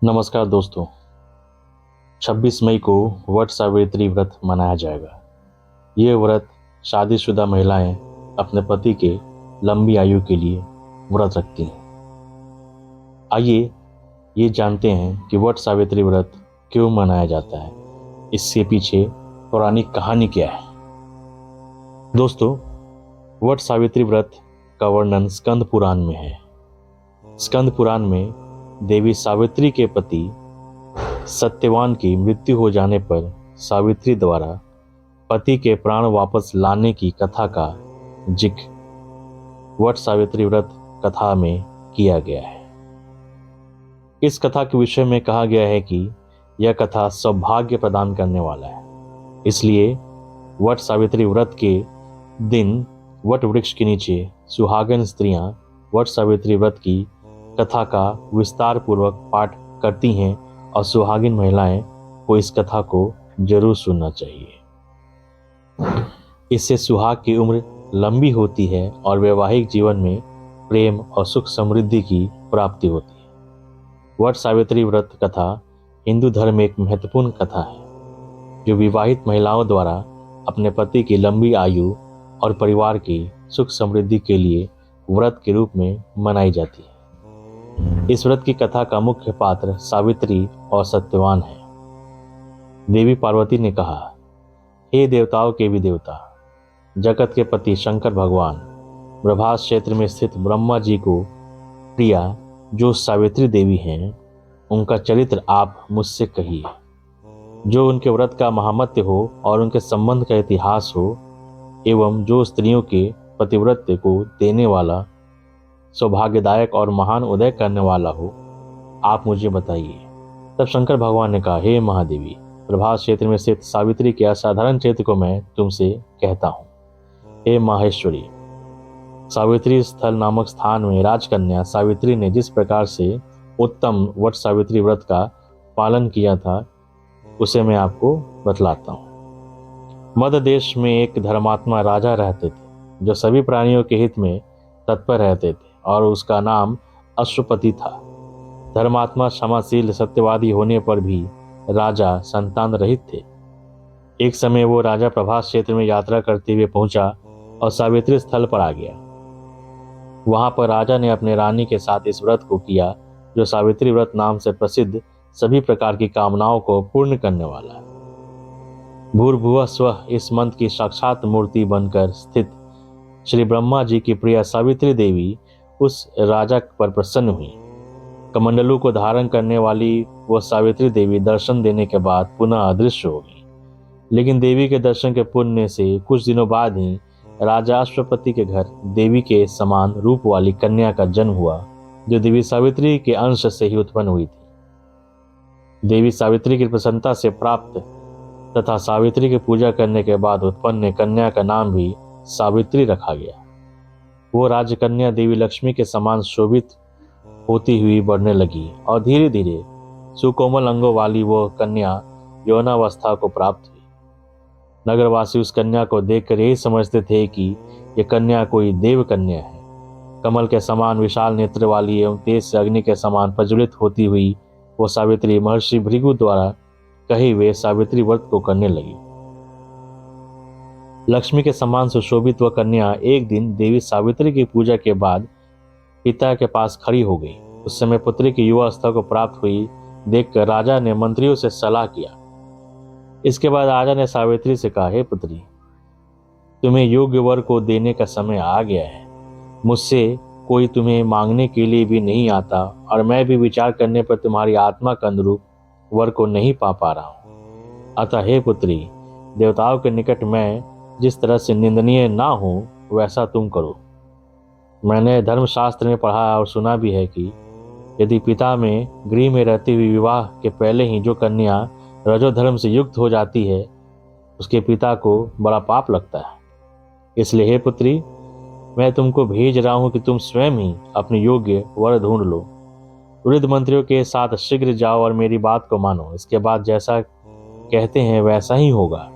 नमस्कार दोस्तों। 26 मई को वट सावित्री व्रत मनाया जाएगा। ये व्रत शादीशुदा महिलाएं अपने पति के लंबी आयु के लिए व्रत रखती हैं। आइए ये जानते हैं कि वट सावित्री व्रत क्यों मनाया जाता है, इसके पीछे पौराणिक कहानी क्या है। दोस्तों, वट सावित्री व्रत का वर्णन स्कंद पुराण में है। स्कंद पुराण में देवी सावित्री के पति सत्यवान की मृत्यु हो जाने पर सावित्री द्वारा पति के प्राण वापस लाने की कथा का जिक्र वट सावित्री व्रत कथा में किया गया है। इस कथा के विषय में कहा गया है कि यह कथा सौभाग्य प्रदान करने वाला है। इसलिए वट सावित्री व्रत के दिन वट वृक्ष के नीचे सुहागन स्त्रियां वट सावित्री व्रत की कथा का विस्तार पूर्वक पाठ करती हैं और सुहागिन महिलाएं को इस कथा को जरूर सुनना चाहिए। इससे सुहाग की उम्र लंबी होती है और वैवाहिक जीवन में प्रेम और सुख समृद्धि की प्राप्ति होती है। वट सावित्री व्रत कथा हिंदू धर्म में एक महत्वपूर्ण कथा है जो विवाहित महिलाओं द्वारा अपने पति की लंबी आयु और परिवार की सुख समृद्धि के लिए व्रत के रूप में मनाई जाती है। इस व्रत की कथा का मुख्य पात्र सावित्री और सत्यवान है। देवी पार्वती ने कहा, हे देवताओं के भी देवता, जगत के पति शंकर भगवान, प्रभास क्षेत्र में स्थित ब्रह्मा जी को प्रिया जो सावित्री देवी हैं, उनका चरित्र आप मुझसे कहिए। जो उनके व्रत का महामत्य हो और उनके संबंध का इतिहास हो, एवं जो स्त्रियों के पतिव्रत्य को देने वाला, सौभाग्यदायक और महान उदय करने वाला हो, आप मुझे बताइए। तब शंकर भगवान ने कहा, हे महादेवी, प्रभास क्षेत्र में स्थित सावित्री के असाधारण चरित्र को मैं तुमसे कहता हूँ। हे माहेश्वरी, सावित्री स्थल नामक स्थान में राजकन्या सावित्री ने जिस प्रकार से उत्तम वट सावित्री व्रत का पालन किया था, उसे मैं आपको बतलाता हूँ। मध्य देश में एक धर्मात्मा राजा रहते थे जो सभी प्राणियों के हित में तत्पर रहते थे और उसका नाम अश्वपति था। धर्मात्मा क्षमाशील सत्यवादी होने पर भी राजा संतान रहित थे। एक समय वो राजा प्रभास क्षेत्र में यात्रा करते हुए पहुंचा और सावित्री स्थल पर आ गया। वहां पर राजा ने अपने रानी के साथ इस व्रत को किया जो सावित्री व्रत नाम से प्रसिद्ध सभी प्रकार की कामनाओं को पूर्ण करने वाला है। भूर्भुवः स्वः इस मंत्र की साक्षात मूर्ति बनकर स्थित श्री ब्रह्मा जी की प्रिया सावित्री देवी उस राजा पर प्रसन्न हुई। कमंडलू को धारण करने वाली वो सावित्री देवी दर्शन देने के बाद पुनः अदृश्य हो गई। लेकिन देवी के दर्शन के पुण्य से कुछ दिनों बाद ही राजा अश्वपति के घर देवी के समान रूप वाली कन्या का जन्म हुआ जो देवी सावित्री के अंश से ही उत्पन्न हुई थी। देवी सावित्री की प्रसन्नता से प्राप्त तथा सावित्री की पूजा करने के बाद उत्पन्न कन्या का नाम भी सावित्री रखा गया। वो राजकन्या देवी लक्ष्मी के समान शोभित होती हुई बढ़ने लगी और धीरे धीरे सुकोमल अंगों वाली वो कन्या यौनावस्था को प्राप्त हुई। नगरवासी उस कन्या को देखकर यही समझते थे कि यह कन्या कोई देव कन्या है। कमल के समान विशाल नेत्र वाली एवं तेज से अग्नि के समान प्रज्वलित होती हुई वो सावित्री महर्षि भृगु द्वारा कहे हुए सावित्री व्रत को करने लगी। लक्ष्मी के समान सुशोभित वह कन्या एक दिन देवी सावित्री की पूजा के बाद पिता के पास खड़ी हो गई। उस समय पुत्री की युवा अवस्था को प्राप्त हुई देखकर राजा ने मंत्रियों से सलाह किया। इसके बाद राजा ने सावित्री से कहा, हे पुत्री, तुम्हें योग्य वर को देने का समय आ गया है। मुझसे कोई तुम्हें मांगने के लिए भी नहीं आता और मैं भी विचार करने पर तुम्हारी आत्मा के अनुरूप वर को नहीं पा रहा हूं। अतः हे पुत्री, देवताओं के निकट मैं जिस तरह से निंदनीय ना हो वैसा तुम करो। मैंने धर्मशास्त्र में पढ़ा और सुना भी है कि यदि पिता में गृह में रहते हुए विवाह के पहले ही जो कन्या रजोधर्म से युक्त हो जाती है, उसके पिता को बड़ा पाप लगता है। इसलिए हे पुत्री, मैं तुमको भेज रहा हूं कि तुम स्वयं ही अपने योग्य वर ढूंढ लो। वृद्ध मंत्रियों के साथ शीघ्र जाओ और मेरी बात को मानो। इसके बाद जैसा कहते हैं वैसा ही होगा।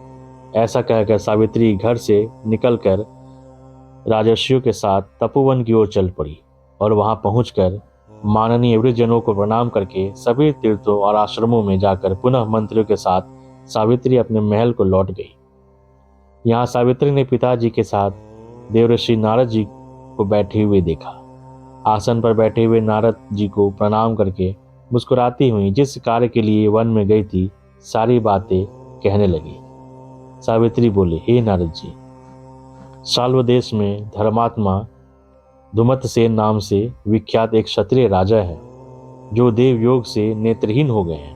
ऐसा कहकर सावित्री घर से निकलकर राजर्षियों के साथ तपोवन की ओर चल पड़ी और वहां पहुंचकर माननीय वृद्धजनों को प्रणाम करके सभी तीर्थों और आश्रमों में जाकर पुनः मंत्रियों के साथ सावित्री अपने महल को लौट गई। यहाँ सावित्री ने पिताजी के साथ देवऋषि नारद जी को बैठे हुए देखा। आसन पर बैठे हुए नारद जी को प्रणाम करके मुस्कुराती हुई जिस कार्य के लिए वन में गई थी सारी बातें कहने लगी। सावित्री बोली, हे नारद जी, शाल्व देश में धर्मात्मा धुमतसेन नाम से विख्यात एक क्षत्रिय राजा है जो देव योग से नेत्रहीन हो गए हैं।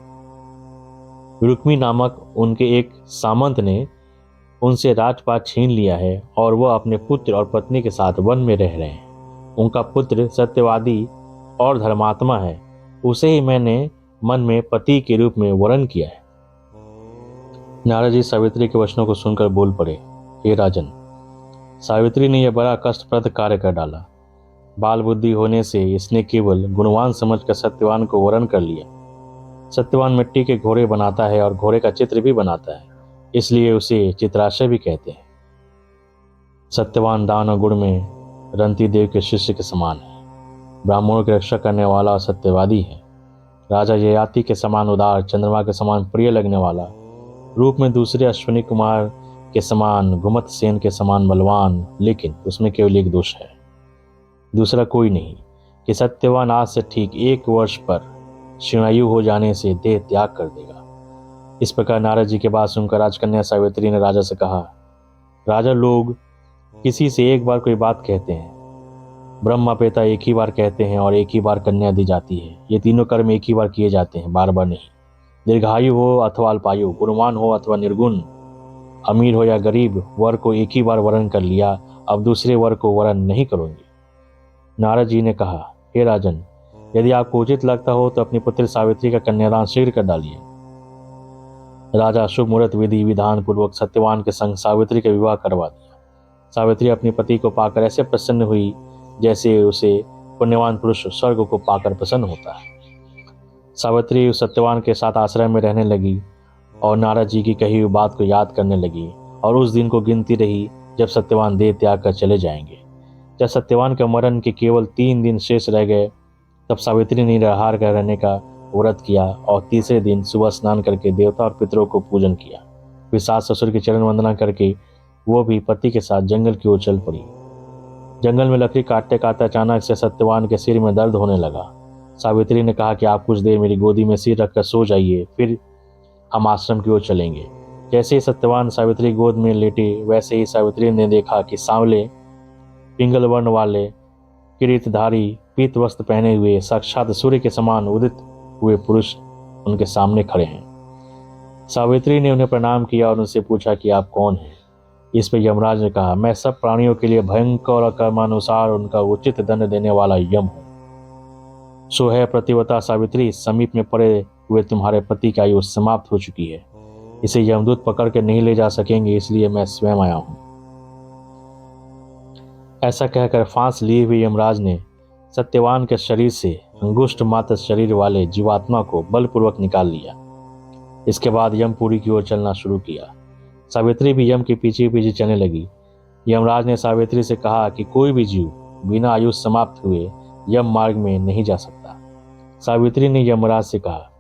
रुक्मी नामक उनके एक सामंत ने उनसे राजपाट छीन लिया है और वह अपने पुत्र और पत्नी के साथ वन में रह रहे हैं। उनका पुत्र सत्यवादी और धर्मात्मा है, उसे ही मैंने मन में पति के रूप में वरण किया है। नारद जी सावित्री के वचनों को सुनकर बोल पड़े, हे राजन, सावित्री ने यह बड़ा कष्टप्रद कार्य कर डाला। बाल बुद्धि होने से इसने केवल गुणवान समझकर सत्यवान को वरण कर लिया। सत्यवान मिट्टी के घोड़े बनाता है और घोड़े का चित्र भी बनाता है, इसलिए उसे चित्राशय भी कहते हैं। सत्यवान दान और गुण में रंती देव के शिष्य के समान है। ब्राह्मणों की रक्षा करने वाला और सत्यवादी है। राजा ययाति के समान उदार, चंद्रमा के समान प्रिय लगने वाला, रूप में दूसरे अश्विनी कुमार के समान, घुमत सेन के समान बलवान, लेकिन उसमें केवल एक दोष है, दूसरा कोई नहीं, कि सत्यवान आज से ठीक 1 वर्ष पर क्षीणायु हो जाने से देह त्याग कर देगा। इस प्रकार नारद जी के बात सुनकर राजकन्या सावित्री ने राजा से कहा, राजा, लोग किसी से एक बार कोई बात कहते हैं, ब्रह्मा पिता एक ही बार कहते हैं और एक ही बार कन्या दी जाती है। ये तीनों कर्म एक ही बार किए जाते हैं, बार बार नहीं। दीर्घायु हो अथवा अल्पायु, गुणवान हो अथवा निर्गुण, अमीर हो या गरीब, वर को एक ही बार वरण कर लिया, अब दूसरे वर को वरण नहीं करूंगी। नारद जी ने कहा, हे राजन, यदि आपको उचित लगता हो तो अपनी पुत्री सावित्री का कन्यादान शीघ्र कर डालिए। राजा शुभ मुहूर्त विधि विधान पूर्वक सत्यवान के संग सावित्री का विवाह करवा दिया। सावित्री अपने पति को पाकर ऐसे प्रसन्न हुई जैसे उसे पुण्यवान पुरुष स्वर्ग को पाकर प्रसन्न होता है। सावित्री उस सत्यवान के साथ आश्रम में रहने लगी और नारद जी की कही हुई बात को याद करने लगी और उस दिन को गिनती रही जब सत्यवान देह त्याग कर चले जाएंगे। जब सत्यवान के मरण के केवल 3 दिन शेष रह गए तब सावित्री ने निराहार कर रहने का व्रत किया और तीसरे दिन सुबह स्नान करके देवता और पितरों को पूजन किया। फिर सास ससुर की चरण वंदना करके वो भी पति के साथ जंगल की ओर चल पड़ी। जंगल में लकड़ी काटते काटते अचानक से सत्यवान के सिर में दर्द होने लगा। सावित्री ने कहा कि आप कुछ देर मेरी गोदी में सिर रखकर सो जाइए, फिर हम आश्रम की ओर चलेंगे। जैसे ही सत्यवान सावित्री गोद में लेटे वैसे ही सावित्री ने देखा कि सांवले पिंगल वर्ण वाले किरीटधारी पीत वस्त्र पहने हुए साक्षात सूर्य के समान उदित हुए पुरुष उनके सामने खड़े हैं। सावित्री ने उन्हें प्रणाम किया और उनसे पूछा कि आप कौन हैं। इस पर यमराज ने कहा, मैं सब प्राणियों के लिए भयंकर और कर्मानुसार उनका उचित दंड देने वाला यम हूँ। सो है प्रतिवता सावित्री, समीप में पड़े हुए तुम्हारे पति की आयु समाप्त हो चुकी है। इसे यमदूत पकड़ के नहीं ले जा सकेंगे, इसलिए मैं स्वयं आया हूँ। ऐसा कहकर फांस लिए हुए यमराज ने सत्यवान के शरीर से अंगुष्ठ मात्र शरीर वाले जीवात्मा को बलपूर्वक निकाल लिया। इसके बाद यमपुरी की ओर चलना शुरू किया। सावित्री भी यम के पीछे पीछे चलने लगी। यमराज ने सावित्री से कहा कि कोई भी जीव बिना आयु समाप्त हुए यम मार्ग में नहीं जा सकता। सावित्री ने यमराज से कहा,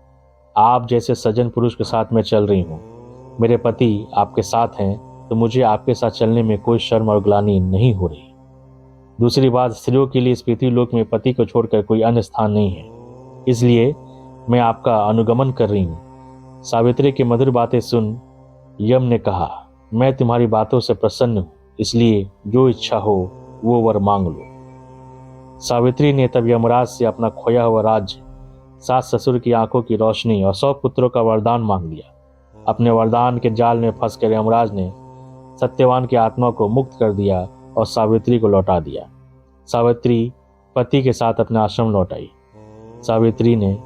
आप जैसे सज्जन पुरुष के साथ मैं चल रही हूँ, मेरे पति आपके साथ हैं तो मुझे आपके साथ चलने में कोई शर्म और ग्लानि नहीं हो रही। दूसरी बात, स्त्रियों के लिए इस पृथ्वीलोक में पति को छोड़कर कोई अन्य स्थान नहीं है, इसलिए मैं आपका अनुगमन कर रही हूँ। सावित्री की मधुर बातें सुन यम ने कहा, मैं तुम्हारी बातों से प्रसन्न हूँ, इसलिए जो इच्छा हो वो वर मांग लो। सावित्री ने तब यमराज से अपना खोया हुआ राज्य, सास ससुर की आंखों की रोशनी और 100 पुत्रों का वरदान मांग लिया। अपने वरदान के जाल में फंसकर यमराज ने सत्यवान की आत्मा को मुक्त कर दिया और सावित्री को लौटा दिया। सावित्री पति के साथ अपने आश्रम लौट आई। सावित्री ने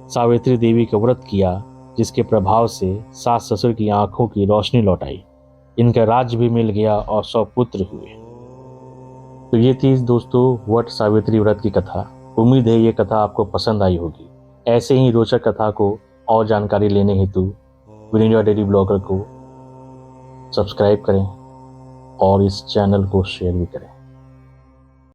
सावित्री देवी का व्रत किया, जिसके प्रभाव से सास ससुर की आंखों की रोशनी लौट आई। इनका राज्य भी मिल गया और 100 पुत्र हुए। तो ये थी दोस्तों वट सावित्री व्रत की कथा। उम्मीद है ये कथा आपको पसंद आई होगी। ऐसे ही रोचक कथा को और जानकारी लेने हेतु विन इंडिया डेली ब्लॉगर को सब्सक्राइब करें और इस चैनल को शेयर भी करें।